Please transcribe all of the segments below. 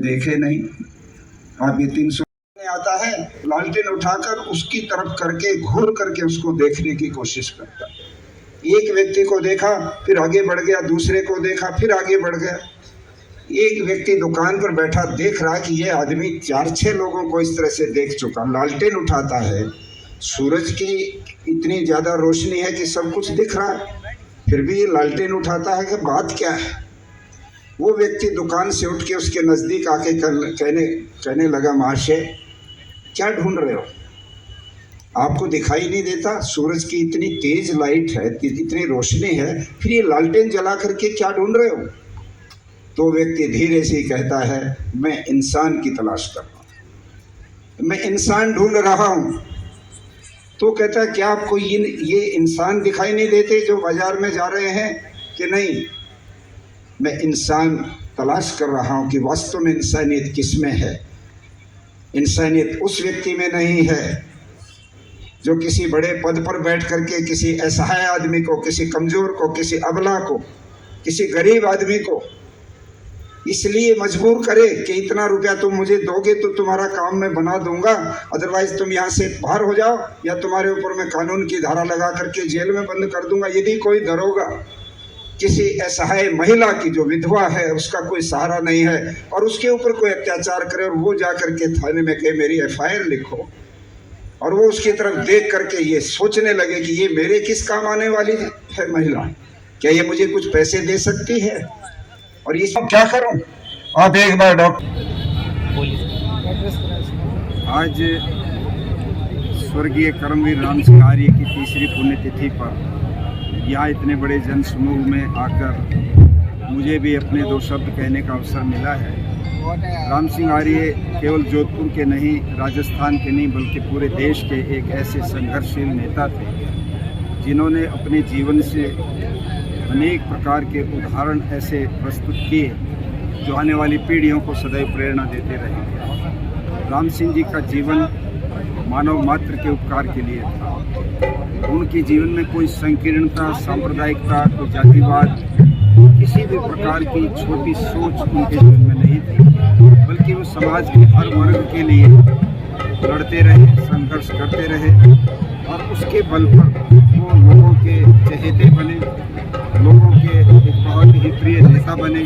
देखे नहीं। आप ये 300 आता है, लालटेन उठाकर उसकी तरफ करके घूर करके उसको देखने की कोशिश करता। एक व्यक्ति को देखा, फिर आगे बढ़ गया, दूसरे को देखा, फिर आगे बढ़ गया। एक व्यक्ति दुकान पर बैठा देख रहा कि ये आदमी 4-6 लोगों को इस तरह से देख चुका। लालटेन उठाता है, सूरज की इतनी ज़्यादा रोशनी है कि सब कुछ दिख रहा है, फिर भी ये लालटेन उठाता है कि बात क्या है। वो व्यक्ति दुकान से उठ के उसके नज़दीक आके कहने लगा, महाशय क्या ढूंढ रहे हो? आपको दिखाई नहीं देता? सूरज की इतनी तेज लाइट है, इतनी रोशनी है, फिर ये लालटेन जला करके क्या ढूंढ रहे हो? तो व्यक्ति धीरे से कहता है, मैं इंसान की तलाश कर रहा हूँ, मैं इंसान ढूंढ रहा हूँ। तो कहता है, क्या आपको ये इंसान दिखाई नहीं देते जो बाजार में जा रहे हैं? कि नहीं, मैं इंसान तलाश कर रहा हूँ कि वास्तव में इंसानियत किस में है। इंसानियत उस व्यक्ति में नहीं है जो किसी बड़े पद पर बैठ करके किसी असहाय आदमी को, किसी कमज़ोर को, किसी अबला को, किसी गरीब आदमी को इसलिए मजबूर करे कि इतना रुपया तुम मुझे दोगे तो तुम्हारा काम मैं बना दूंगा, अदरवाइज तुम यहाँ से बाहर हो जाओ, या तुम्हारे ऊपर मैं कानून की धारा लगा करके जेल में बंद कर दूंगा। यदि कोई दरोगा किसी असहाय महिला की जो विधवा है, उसका कोई सहारा नहीं है, और उसके ऊपर कोई अत्याचार करे और वो जा करके थाने में कहे मेरी FIR लिखो, और वो उसकी तरफ देख करके ये सोचने लगे कि ये मेरे किस काम आने वाली है महिला, क्या ये मुझे कुछ पैसे दे सकती है, और ये सब क्या करूं? आप एक बार डॉक्टर, आज स्वर्गीय कर्मवीर राम सिंह आर्य की 3री पुण्यतिथि पर यहाँ इतने बड़े जन समूह में आकर मुझे भी अपने 2 शब्द कहने का अवसर मिला है। राम सिंह आर्य केवल जोधपुर के नहीं, राजस्थान के नहीं, बल्कि पूरे देश के एक ऐसे संघर्षशील नेता थे जिन्होंने अपने जीवन से अनेक प्रकार के उदाहरण ऐसे प्रस्तुत किए जो आने वाली पीढ़ियों को सदैव प्रेरणा देते रहेंगे। राम सिंह जी का जीवन मानव मात्र के उपकार के लिए था। उनके जीवन में कोई संकीर्णता, सांप्रदायिकता, कोई जातिवाद, किसी भी प्रकार की छोटी सोच उनके जीवन में नहीं थी, बल्कि वो समाज के हर वर्ग के लिए लड़ते रहे, संघर्ष करते रहे, और उसके बल पर वो लोगों के चहेते बने, लोगों के एक बहुत ही प्रिय नेता बने।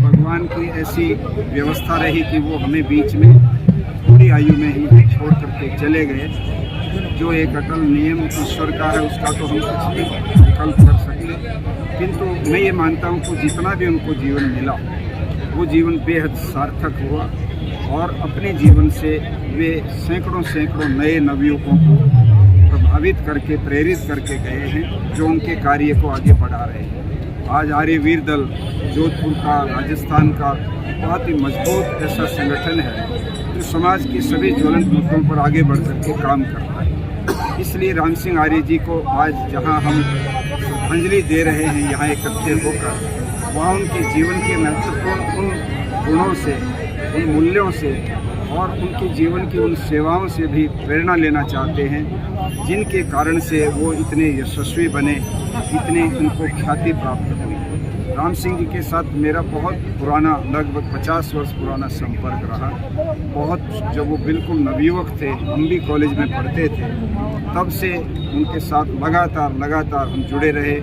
भगवान की ऐसी व्यवस्था रही कि वो हमें बीच में थोड़ी आयु में ही छोड़ करके चले गए। जो एक अटल नियम ईश्वर का है उसका तो हम कुछ नहीं विकल्प कर सकते, किंतु मैं ये मानता हूँ कि जितना भी उनको जीवन मिला वो जीवन बेहद सार्थक हुआ, और अपने जीवन से वे सैकड़ों नए नवयुवकों को प्रभावित करके, प्रेरित करके गए हैं, जो उनके कार्य को आगे बढ़ा रहे हैं। आज आर्यवीर दल जोधपुर का, राजस्थान का बहुत ही मजबूत ऐसा संगठन है जो समाज के सभी ज्वलंत मुद्दों पर आगे बढ़ करके काम करता है। इसलिए राम सिंह आर्य जी को आज जहां हम श्रद्धांजलि दे रहे हैं, यहाँ इकट्ठे होकर, वहाँ उनके जीवन के महत्वपूर्ण उन गुणों से, उन मूल्यों से और उनके जीवन की उन सेवाओं से भी प्रेरणा लेना चाहते हैं, जिनके कारण से वो इतने यशस्वी बने, इतने उनको ख्याति प्राप्त हुई। राम सिंह जी के साथ मेरा बहुत पुराना, लगभग 50 वर्ष पुराना संपर्क रहा। बहुत, जब वो बिल्कुल नवयुवक थे, हम भी कॉलेज में पढ़ते थे, तब से उनके साथ लगातार हम जुड़े रहे,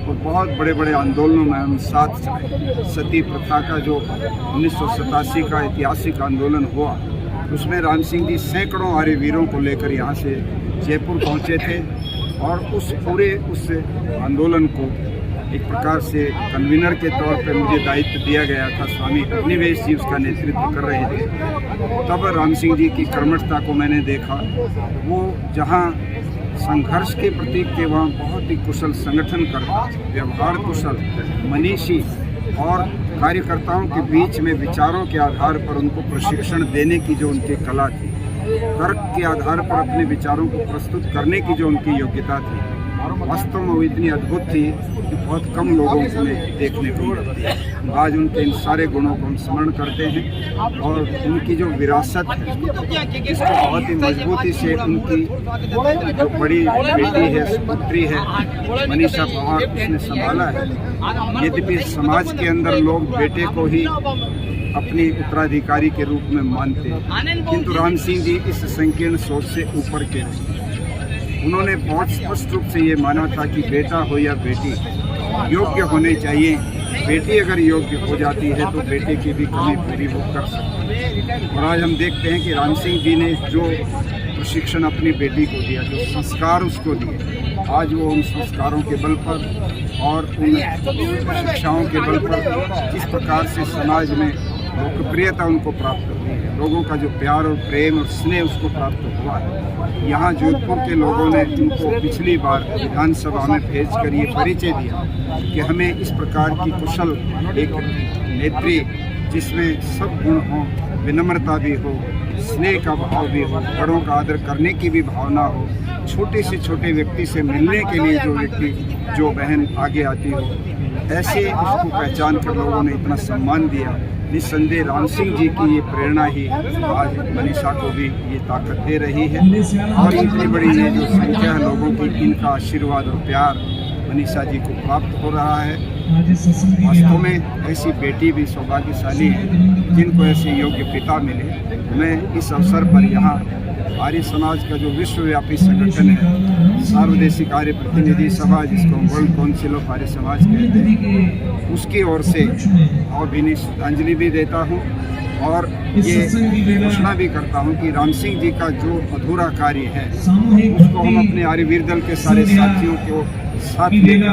और बहुत बड़े आंदोलनों में हम साथ चले। सती प्रथा का जो 1987 का ऐतिहासिक आंदोलन हुआ, उसमें राम सिंह जी सैकड़ों आर्यवीरों को लेकर यहाँ से जयपुर पहुँचे थे, और उस पूरे आंदोलन को एक प्रकार से कन्वीनर के तौर पर मुझे दायित्व दिया गया था। स्वामी अग्निवेश जी उसका नेतृत्व कर रहे थे। तब राम सिंह जी की कर्मठता को मैंने देखा। वो जहाँ संघर्ष के प्रतीक थे, वहाँ बहुत ही कुशल संगठनकर्ता, व्यवहार कुशल, मनीषी, और कार्यकर्ताओं के बीच में विचारों के आधार पर उनको प्रशिक्षण देने की जो उनकी कला थी, तर्क के आधार पर अपने विचारों को प्रस्तुत करने की जो उनकी योग्यता थी, वास्तव में वो इतनी अद्भुत थी कि बहुत कम लोगों में देखने को मिलती है। आज उनके इन सारे गुणों को हम स्मरण करते हैं और उनकी जो विरासत है इसको बहुत ही मजबूती से उनकी जो बड़ी बेटी है, पुत्री है मनीषा पवार, उसने संभाला है। यद्यपि समाज के अंदर लोग बेटे को ही अपनी उत्तराधिकारी के रूप में मानते हैं, किंतु राम सिंह जी इस संकीर्ण सोच से ऊपर के रहे। उन्होंने बहुत स्पष्ट रूप से ये माना था कि बेटा हो या बेटी योग्य होने चाहिए। बेटी अगर योग्य हो जाती है तो बेटे की भी कमी पूरी वो कर सकती है। और आज हम देखते हैं कि राम सिंह जी ने जो प्रशिक्षण अपनी बेटी को दिया, जो संस्कार उसको दिए, आज वो उन संस्कारों के बल पर और उन शिक्षाओं के बल पर जिस प्रकार से समाज में लोकप्रियता उनको प्राप्त हुई है, लोगों का जो प्यार और प्रेम और स्नेह उसको प्राप्त हुआ है। यहाँ जोधपुर के लोगों ने उनको पिछली बार विधानसभा में भेजकर ये परिचय दिया कि हमें इस प्रकार की कुशल एक नेत्री जिसमें सब गुण हो, विनम्रता भी हो, स्नेह का भाव भी हो, बड़ों का आदर करने की भी भावना हो, छोटे से छोटे व्यक्ति से मिलने के लिए जो बहन आगे आती हो, ऐसे उसको पहचान कर लोगों ने इतना सम्मान दिया। निस्संदेह राम सिंह जी की ये प्रेरणा ही आज मनीषा को भी ये ताकत दे रही है और इतनी बड़ी ये जो संख्या है लोगों की, इनका आशीर्वाद और प्यार मनीषा जी को प्राप्त हो रहा है। वास्तव में ऐसी बेटी भी सौभाग्यशाली है जिनको ऐसे योग्य पिता मिले। मैं इस अवसर पर यहाँ आर्य समाज का जो विश्वव्यापी संगठन है, सार्वदेशिक आर्य प्रतिनिधि सभा, जिसको world council of Arya Samaj कहते हैं, उसकी ओर से और भी श्रद्धांजलि भी देता हूँ और ये घोषणा भी करता हूँ कि राम सिंह जी का जो अधूरा कार्य है उसको हम अपने आर्यवीर दल के सारे साथियों को साथ लेकर